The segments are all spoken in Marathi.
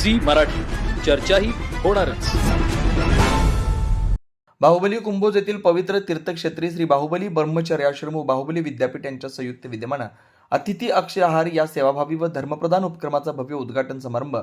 झी मराठी, चर्चाही होणारच. बाहुबली कुंभोज येथील पवित्र तीर्थक्षेत्री श्री बाहुबली ब्रह्मचर्याश्रम व बाहुबली विद्यापीठ यांच्या संयुक्त विद्यमाने अतिथी अक्षय आहार या सेवाभावी व धर्मप्रधान उपक्रमाचा भव्य उद्घाटन समारंभ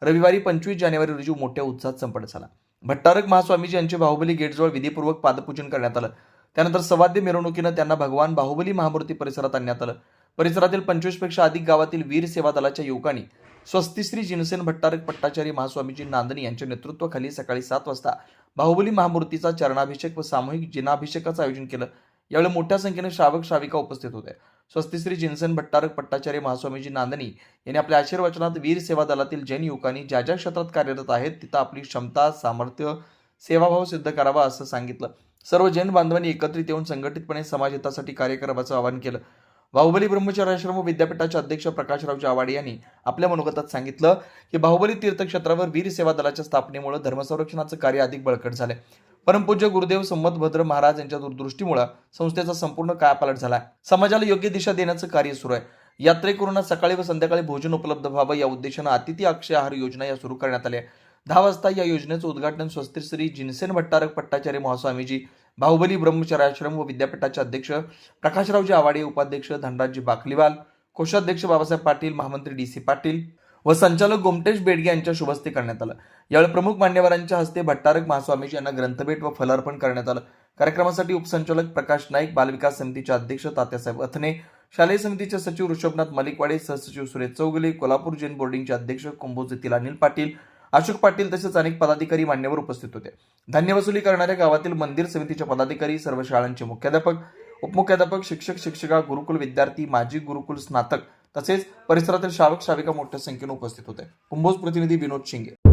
रविवारी 25 जानेवारी रोजी मोठ्या उत्साहात संपन्न झाला. भट्टारक महास्वामीजी यांचे बाहुबली गेटजवळ विधीपूर्वक पादपूजन करण्यात आलं. त्यानंतर सवाद्य मिरवणुकीनं त्यांना भगवान बाहुबली महामूर्ती परिसरात आणण्यात आलं. परिसरातील 25 पेक्षा अधिक गावातील वीर सेवा दलाच्या युवकांनी स्वस्तिश्री जिनसेन भट्टारक पट्टाचार्य महास्वामीजी नांदणी यांच्या नेतृत्वाखाली सकाळी 7 वाजता बाहुबली महामूर्तीचा चरणाभिषेक व सामूहिक जिनाभिषेकाचं आयोजन केलं. यावेळी मोठ्या संख्येने श्रावक श्राविका उपस्थित होते. स्वस्तिश्री जिनसेन भट्टारक पट्टाचार्य महास्वामीजी नांदणी यांनी आपल्या आशीर्वचनात वीर सेवा दलातील जैन युवकांनी ज्या ज्या क्षेत्रात कार्यरत आहेत तिथं आपली क्षमता, सामर्थ्य, सेवाभाव सिद्ध करावा असं सांगितलं. सर्व जैन बांधवांनी एकत्रित येऊन संघटितपणे समाज हितासाठी कार्य करावयाचं आवाहन केलं. बाहुबली ब्रह्मचर्याश्रम विद्यापीठाचे अध्यक्ष प्रकाशरावजी आवाडे यांनी आपल्या मनोगतात सांगितलं की बाहुबली तीर्थक्षेत्रावर वीर सेवा दलाच्या स्थापनेमुळे धर्मसंरक्षणाचं कार्य अधिक बळकट झाले. परमपूज्य गुरुदेव संमतभद्र महाराज यांच्या दूरदृष्टीमुळे संस्थेचा संपूर्ण कायापालट झाला. समाजाला योग्य दिशा देण्याचं कार्य सुरू आहे. यात्रेकरूंना सकाळी व संध्याकाळी भोजन उपलब्ध व्हावं या उद्देशानं अतिथी अक्षय आहार योजना या सुरू करण्यात आल्या. 10 वाजता या योजनेचं उद्घाटन स्वस्तिश्री जिनसेन भट्टारक पट्टाचार्य महास्वामीजी, बाहुबली ब्रह्मचर्याश्रम व विद्यापीठाचे अध्यक्ष प्रकाशरावजी आवाडे, उपाध्यक्ष धनराजजी बाकलीवाल, कोषाध्यक्ष बाबासाहेब पाटील, महामंत्री DC पाटील व संचालक गोमटेश बेडगे यांच्या शुभहस्ते करण्यात आलं. यावेळी प्रमुख मान्यवरांच्या हस्ते भट्टारक महास्वामीजी यांना ग्रंथभेट व फलार्पण करण्यात आलं. कार्यक्रमासाठी उपसंचालक प्रकाश नाईक, बालविकास समितीचे अध्यक्ष तात्यासाहेब अथने, शालेय समितीचे सचिव ऋषभनाथ मलिकवाडे, सहसचिव सुरेश चौगुले, कोल्हापूर जैन बोर्डिंगचे अध्यक्ष कुंभोज येथील अनिल पाटील, अशोक पाटील तसेच अनेक पदाधिकारी मान्यवर उपस्थित होते. धान्य वसुली करणाऱ्या गावातील मंदिर समितीचे पदाधिकारी, सर्व शाळांचे मुख्याध्यापक, उपमुख्याध्यापक, शिक्षक, शिक्षिका, गुरुकुल विद्यार्थी, माजी गुरुकुल स्नातक तसेच परिसरातील श्रावक श्राविका मोठ्या संख्येने उपस्थित होते. कुंभोज प्रतिनिधी विनोद शिंगे.